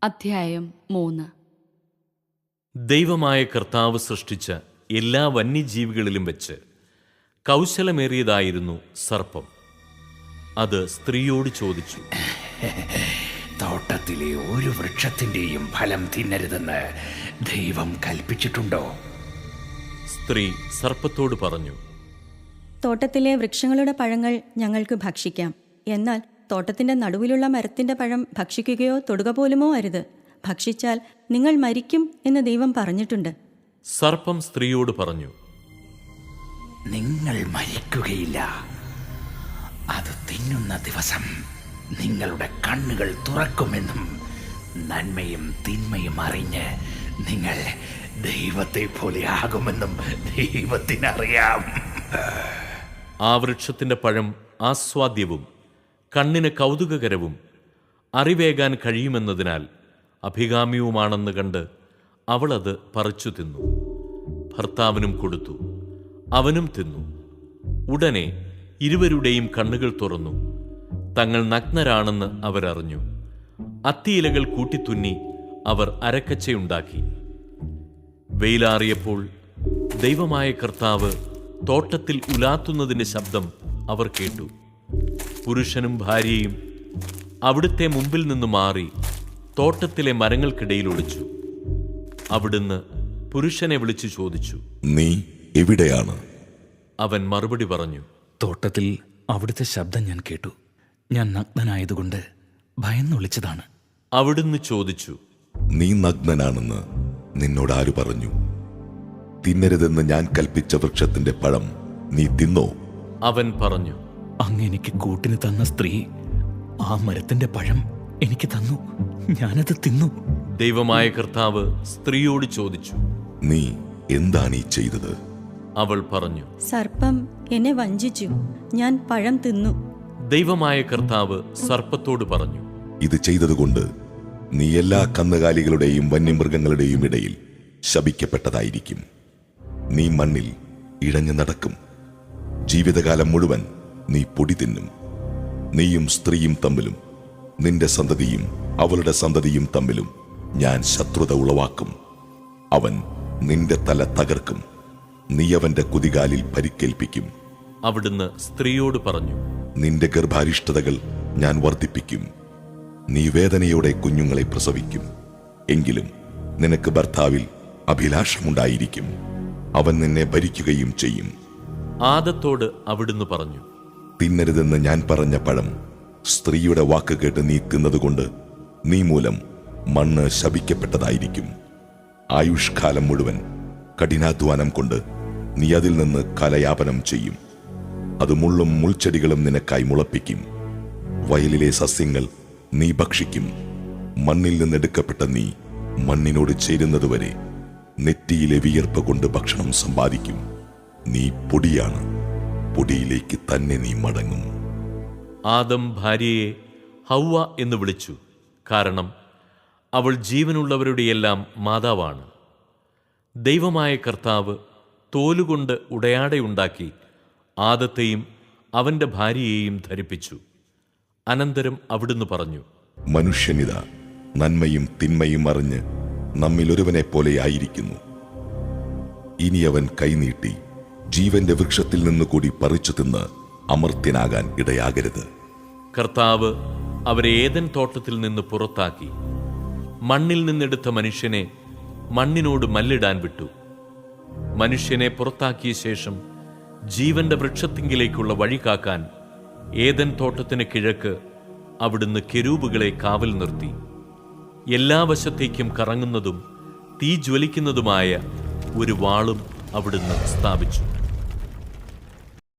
അധ്യായം 3. ദൈവമായ കർത്താവ് സൃഷ്ടിച്ച എല്ലാ വന്യജീവികളിലും വെച്ച് കൗശലമേറിയതായിരുന്നു സർപ്പം. അത് സ്ത്രീയോട് ചോദിച്ചു, തോട്ടത്തിലെ ഒരു വൃക്ഷത്തിന്റെയും ഫലം തിന്നരുതെന്ന് ദൈവം കൽപ്പിച്ചിട്ടുണ്ടോ? സ്ത്രീ സർപ്പത്തോട് പറഞ്ഞു, തോട്ടത്തിലെ വൃക്ഷങ്ങളുടെ പഴങ്ങൾ ഞങ്ങൾക്ക് ഭക്ഷിക്കാം. എന്നാൽ തോട്ടത്തിന്റെ നടുവിലുള്ള മരത്തിന്റെ പഴം ഭക്ഷിക്കുകയോ തൊടുക പോലുമോ അരുത്. ഭക്ഷിച്ചാൽ നിങ്ങൾ മരിക്കും എന്ന് ദൈവം പറഞ്ഞിട്ടുണ്ട്. സർപ്പം സ്ത്രീയോട് പറഞ്ഞു, നിങ്ങൾ മരിക്കുകയില്ല. അത് തിന്നുന്ന ദിവസം നിങ്ങളുടെ കണ്ണുകൾ തുറക്കുമെന്നും നന്മയും തിന്മയും അറിഞ്ഞ് നിങ്ങൾ ദൈവത്തെ പോലെ ആകുമെന്നും ദൈവത്തിനറിയാം. ആ വൃക്ഷത്തിന്റെ പഴം ആസ്വാദ്യവും കണ്ണിന് കൗതുകകരവും അറിവേകാൻ കഴിയുമെന്നതിനാൽ അഭികാമ്യവുമാണെന്ന് കണ്ട് അവളത് പറിച്ചു തിന്നു. ഭർത്താവിനും കൊടുത്തു, അവനും തിന്നു. ഉടനെ ഇരുവരുടെയും കണ്ണുകൾ തുറന്നു. തങ്ങൾ നഗ്നരാണെന്ന് അവരറിഞ്ഞു. അത്തിയിലകൾ കൂട്ടിത്തുന്നി അവർ അരക്കച്ചയുണ്ടാക്കി. വെയിലാറിയപ്പോൾ ദൈവമായ കർത്താവ് തോട്ടത്തിൽ ഉലാത്തുന്നതിൻ്റെ ശബ്ദം അവർ കേട്ടു. പുരുഷനും ഭാര്യയും അവിടുത്തെ മുമ്പിൽ നിന്ന് മാറി തോട്ടത്തിലെ മരങ്ങൾക്കിടയിൽ ഒളിച്ചു. അവിടുന്ന് പുരുഷനെ വിളിച്ചു ചോദിച്ചു, നീ എവിടെയാണ്? അവൻ മറുപടി പറഞ്ഞു, തോട്ടത്തിൽ അവിടുത്തെ ശബ്ദം ഞാൻ കേട്ടു. ഞാൻ നഗ്നനായതുകൊണ്ട് ഭയന്നൊളിച്ചതാണ്. അവിടുന്ന് ചോദിച്ചു, നീ നഗ്നനാണെന്ന് നിന്നോട് ആര് പറഞ്ഞു? തിന്നരുതെന്ന് ഞാൻ കൽപ്പിച്ച വൃക്ഷത്തിന്റെ പഴം നീ തിന്നോ? അവൻ പറഞ്ഞു, അങ്ങ് എനിക്ക് കൂട്ടിന് തന്ന സ്ത്രീ ആ മരത്തിന്റെ പഴം എനിക്ക് തന്നു. ഞാനത് തിന്നു. ദൈവമായ കർത്താവ് സ്ത്രീയോട് ചോദിച്ചു, നീ എന്താണ് ഈ ചെയ്തത്? അവൾ പറഞ്ഞു, സർപ്പം എന്നെ വഞ്ചിച്ചു. ഞാൻ പഴം തിന്നു. ദൈവമായ കർത്താവ് സർപ്പത്തോട് പറഞ്ഞു, ഇത് ചെയ്തതുകൊണ്ട് നീ എല്ലാ കന്നുകാലികളുടെയും വന്യമൃഗങ്ങളുടെയും ഇടയിൽ ശപിക്കപ്പെട്ടതായിരിക്കും. നീ മണ്ണിൽ ഇഴഞ്ഞു നടക്കും. ജീവിതകാലം മുഴുവൻ നീ പൊടി തിന്നും. നീയും സ്ത്രീയും തമ്മിലും നിന്റെ സന്തതിയും അവളുടെ സന്തതിയും തമ്മിലും ഞാൻ ശത്രുത ഉളവാക്കും. അവൻ നിന്റെ തല തകർക്കും, നീ അവന്റെ കുതികാലിൽ പരിക്കേൽപ്പിക്കും. അവിടുന്ന് സ്ത്രീയോട് പറഞ്ഞു, നിന്റെ ഗർഭാരിഷ്ടതകൾ ഞാൻ വർദ്ധിപ്പിക്കും. നീ വേദനയോടെ കുഞ്ഞുങ്ങളെ പ്രസവിക്കും. എങ്കിലും നിനക്ക് ഭർത്താവിൽ അഭിലാഷമുണ്ടായിരിക്കും. അവൻ നിന്നെ ഭരിക്കുകയും ചെയ്യും. ആദത്തോട് അവിടുന്ന് പറഞ്ഞു, തിന്നരുതെന്ന് ഞാൻ പറഞ്ഞ പഴം സ്ത്രീയുടെ വാക്ക് കേട്ട് നീ തിന്നതുകൊണ്ട് നീ മൂലം മണ്ണ് ശപിക്കപ്പെട്ടതായിരിക്കും. ആയുഷ്കാലം മുഴുവൻ കഠിനാധ്വാനം കൊണ്ട് നീ അതിൽ നിന്ന് കലയാപനം ചെയ്യും. അത് മുള്ളും മുൾച്ചെടികളും നിനക്കായി മുളപ്പിക്കും. വയലിലെ സസ്യങ്ങൾ നീ ഭക്ഷിക്കും. മണ്ണിൽ നിന്നെടുക്കപ്പെട്ട നീ മണ്ണിനോട് ചേരുന്നതുവരെ നെറ്റിയിലെ വിയർപ്പ് കൊണ്ട് ഭക്ഷണം സമ്പാദിക്കും. നീ പൊടിയാണ്, പൊടിയിലേക്ക് തന്നെ നീ മടങ്ങും. ആദം ഭാര്യയെ ഹൗവ എന്ന് വിളിച്ചു. കാരണം അവൾ ജീവനുള്ളവരുടെയെല്ലാം മാതാവാണ്. ദൈവമായ കർത്താവ് തോലുകൊണ്ട് ഉടയാടയുണ്ടാക്കി ആദത്തെയും അവന്റെ ഭാര്യയെയും ധരിപ്പിച്ചു. അനന്തരം അവിടുന്ന് പറഞ്ഞു, മനുഷ്യനിത നന്മയും തിന്മയും അറിഞ്ഞ് നമ്മിൽ ഒരുവനെ പോലെ ആയിരിക്കുന്നു. ഇനി അവൻ കൈനീട്ടി ജീവന്റെ വൃക്ഷത്തിൽ നിന്ന് കൂടി പറിച്ചു തിന്ന് അമർത്യനാകാൻ ഇടയാകരുത്. കർത്താവ് അവരെ ഏദൻ തോട്ടത്തിൽ നിന്ന് പുറത്താക്കി മണ്ണിൽ നിന്നെടുത്ത മനുഷ്യനെ മണ്ണിനോട് മല്ലിടാൻ വിട്ടു. മനുഷ്യനെ പുറത്താക്കിയ ശേഷം ജീവന്റെ വൃക്ഷത്തിങ്കിലേക്കുള്ള വഴി കാക്കാൻ ഏദൻ തോട്ടത്തിന് കിഴക്ക് അവിടുന്ന് കെരൂബുകളെ കാവൽ നിർത്തി. എല്ലാ വശത്തേക്കും കറങ്ങുന്നതും തീ ജ്വലിക്കുന്നതുമായ ഒരു വാളും അവിടുന്ന് സ്ഥാപിച്ചു.